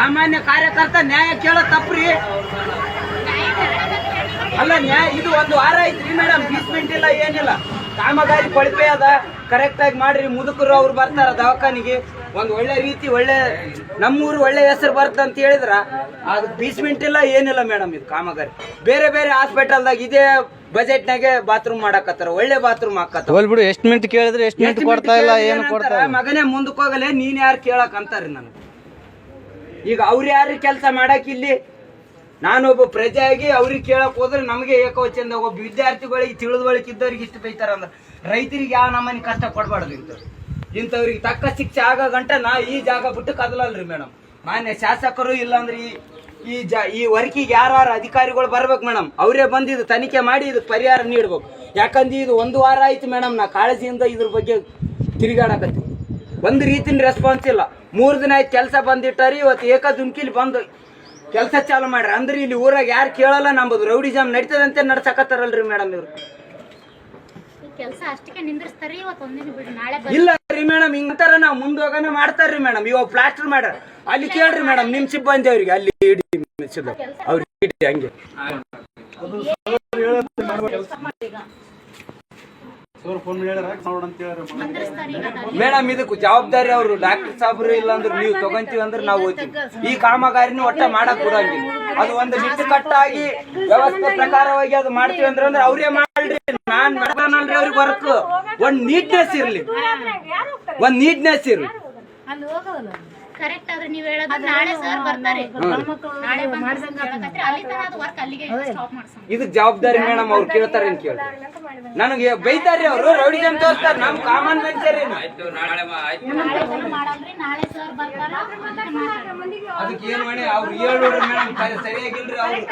ಸಾಮಾನ್ಯ ಕಾರ್ಯಕರ್ತ ನ್ಯಾಯ ಕೇಳೋ ತಪ್ಪ್ರಿ. ಅಲ್ಲ ನ್ಯಾಯ ಇದು 1 ವಾರ ಐತ್ರಿ ಮೇಡಮ್, ಬೀಸ್ಮೆಂಟ್ ಇಲ್ಲ ಏನಿಲ್ಲ, ಕಾಮಗಾರಿ ಕೊಳಪೆ ಅದ, ಕರೆಕ್ಟ್ ಆಗಿ ಮಾಡ್ರಿ. ಮುದುಕರು ಅವ್ರು ಬರ್ತಾರ ದವಾಖಾನಿಗೆ, ಒಂದ್ ಒಳ್ಳೆ ರೀತಿ ಒಳ್ಳೆ ನಮ್ಮೂರು ಒಳ್ಳೆ ಹೆಸರು ಬರ್ತ ಅಂತ ಹೇಳಿದ್ರ ಅದು ಬೀಸ್ಮೆಂಟ್ ಇಲ್ಲ ಏನಿಲ್ಲ ಮೇಡಮ್. ಇದು ಕಾಮಗಾರಿ ಬೇರೆ ಬೇರೆ ಹಾಸ್ಪಿಟಲ್ದಾಗ ಇದೇ ಬಜೆಟ್ ನಾಗೆ ಬಾತ್ರೂಮ್ ಮಾಡಕತ್ತಾರ, ಒಳ್ಳೆ ಬಾತ್ರೂಮ್ ಹಾಕತ್ತಾರ. ಬಿಡು, ಎಸ್ಟಿಮೇಟ್ ಕೇಳಿದ್ರೆ ಎಸ್ಟಿಮೇಟ್ ಕೊಡ್ತಾ ಇಲ್ಲ, ಏನು ಕೊಡ್ತಾ ಇಲ್ಲ. ಮಗನೇ ಮುಂದಕ್ಕೆ ಹೋಗಲೇ ನೀನ್ ಯಾರು ಕೇಳಕ್ ಅಂತಾರಿ ನನಗೆ. ಈಗ ಅವ್ರ ಯಾರು ಕೆಲಸ ಮಾಡಕ್ ಇಲ್ಲಿ ನಾನೊಬ್ಬ ಪ್ರಜೆಯಾಗಿ ಅವ್ರಿಗೆ ಕೇಳಕ್ ಹೋದ್ರೆ ನಮಗೆ ಏಕವಚನದಾಗ ಒಬ್ಬ ವಿದ್ಯಾರ್ಥಿಗಳಿಗೆ ತಿಳಿದುವಳಿಕೆ ಇದ್ದವ್ರಿಗೆ ಇಷ್ಟು ಬೈತಾರ ಅಂದ್ರೆ ರೈತರಿಗೆ ಯಾವ ನಮ್ಮನೆ ಕಷ್ಟ ಕೊಡ್ಬಾರ್ದು. ಇಂಥವ್ರಿಗೆ ತಕ್ಕ ಶಿಕ್ಷೆ ಆಗ ಗಂಟ ನಾ ಈ ಜಾಗ ಬಿಟ್ಟು ಕದಲಲ್ರಿ ಮೇಡಮ್. ಮಾನ್ಯ ಶಾಸಕರು ಇಲ್ಲಾಂದ್ರೆ ಈ ವರ್ಕಿಗೆ ಯಾರು ಅಧಿಕಾರಿಗಳು ಬರ್ಬೇಕು ಮೇಡಮ್, ಅವರೇ ಬಂದು ಇದು ತನಿಖೆ ಮಾಡಿ ಇದಕ್ಕೆ ಪರಿಹಾರ ನೀಡ್ಬೇಕು. ಯಾಕಂದ್ರೆ ಇದು 1 ವಾರ ಆಯ್ತು ಮೇಡಮ್, ನಾ ಕಾಳಜಿಯಿಂದ ಇದ್ರ ಬಗ್ಗೆ ತಿರುಗಾಡಕತ್ತೀವಿ. ಒಂದು ರೀತಿನ ರೆಸ್ಪಾನ್ಸ್ ಇಲ್ಲ. 3 ದಿನ ಆಯ್ತು ಕೆಲಸ ಬಂದಿಟ್ಟಾರಿ, ಇವತ್ತು ಏಕದುಮ್ಕಿಲಿ ಬಂದು ಕೆಲಸ ಚಾಲು ಮಾಡ್ರಿ. ಅಂದ್ರೆ ಇಲ್ಲಿ ಊರಾಗ ಯಾರು ಕೇಳಲ್ಲ, ನಂಬುದು ರೌಡಿಜಾಮ್ ನಡೀತದಂತೆ ನಡ್ಸಕತ್ತಾರಲ್ರಿ ಮೇಡಮ್ ಇವ್ರು. ಇಲ್ಲ ರೀ ಮೇಡಮ್, ಹಿಂಗಂತಾರ ನಾವು ಮುಂದೋಗನ ಮಾಡ್ತಾರ್ರಿ ಮೇಡಮ್. ಇವಾಗ ಪ್ಲಾಸ್ಟರ್ ಮಾಡ್ಯಾರ, ಅಲ್ಲಿ ಕೇಳ್ರಿ ಮೇಡಮ್ ನಿಮ್ ಸಿಬ್ಬಂದಿ ಅವ್ರಿಗೆ, ಅಲ್ಲಿ ಅವ್ರಿಗೆ ಹಂಗೆ ಮೇಡಮ್. ಇದಕ್ಕೆ ಜವಾಬ್ದಾರಿ ಅವರು ಡಾಕ್ಟರ್ ಸಾಬ್ರು ಇಲ್ಲಾಂದ್ರೆ ನೀವು ತಗೊಂತೀವಿ ಅಂದ್ರೆ ನಾವು ಹೋಗ್ತೀವಿ. ಈ ಕಾಮಗಾರಿನ ಒಟ್ಟ ಮಾಡಕ್ ಕೊಡಂಗಿಲ್ಲ. ಅದು ಒಂದು ನಿಟ್ಟುಕಟ್ಟಾಗಿ ವ್ಯವಸ್ಥೆ ಪ್ರಕಾರವಾಗಿ ಅದು ಮಾಡ್ತೀವಿ ಅಂದ್ರೆ ಅವ್ರೇ ಮಾಡ್ರಿ. ನಾನ್ ಮಾಡ್ತಾನಲ್ರಿ ಅವ್ರಿಗೆ ವರ್ಕ್. ಒಂದ್ ನೀಟ್ನೆಸ್ ಇರ್ಲಿ, ಒಂದ್ ನೀಟ್ನೆಸ್ ಇರ್ಲಿ. ಕರೆಕ್ಟ್ ಆದ್ರೆ ನೀವ್ ಹೇಳೋದು ನಾಳೆ ಸರ್ ಬರ್ತಾರೆ, ನಾಳೆ ಇದಕ್ ಜವಾಬ್ದಾರಿ ಮೇಡಮ್ ಅವ್ರು ಕೇಳ್ತಾರೆ ಅಂತ ಕೇಳಿ ನನಗೆ ಬೈತಾರ್ರಿ ಅವರು. ರೌಡಿಜಮ್ ತೋರಿಸ್ತಾರೆ, ನಮ್ ಕಾಮನ್ ಮನುಷ್ಯರಿ. ಅದಕ್ಕೆ ಏನ್ ಮಾಡಿ ಅವ್ರು ಹೇಳೋರು ಮೇಡಮ್ ಸರಿಯಾಗಿಲ್ರಿ. ಅವ್ರು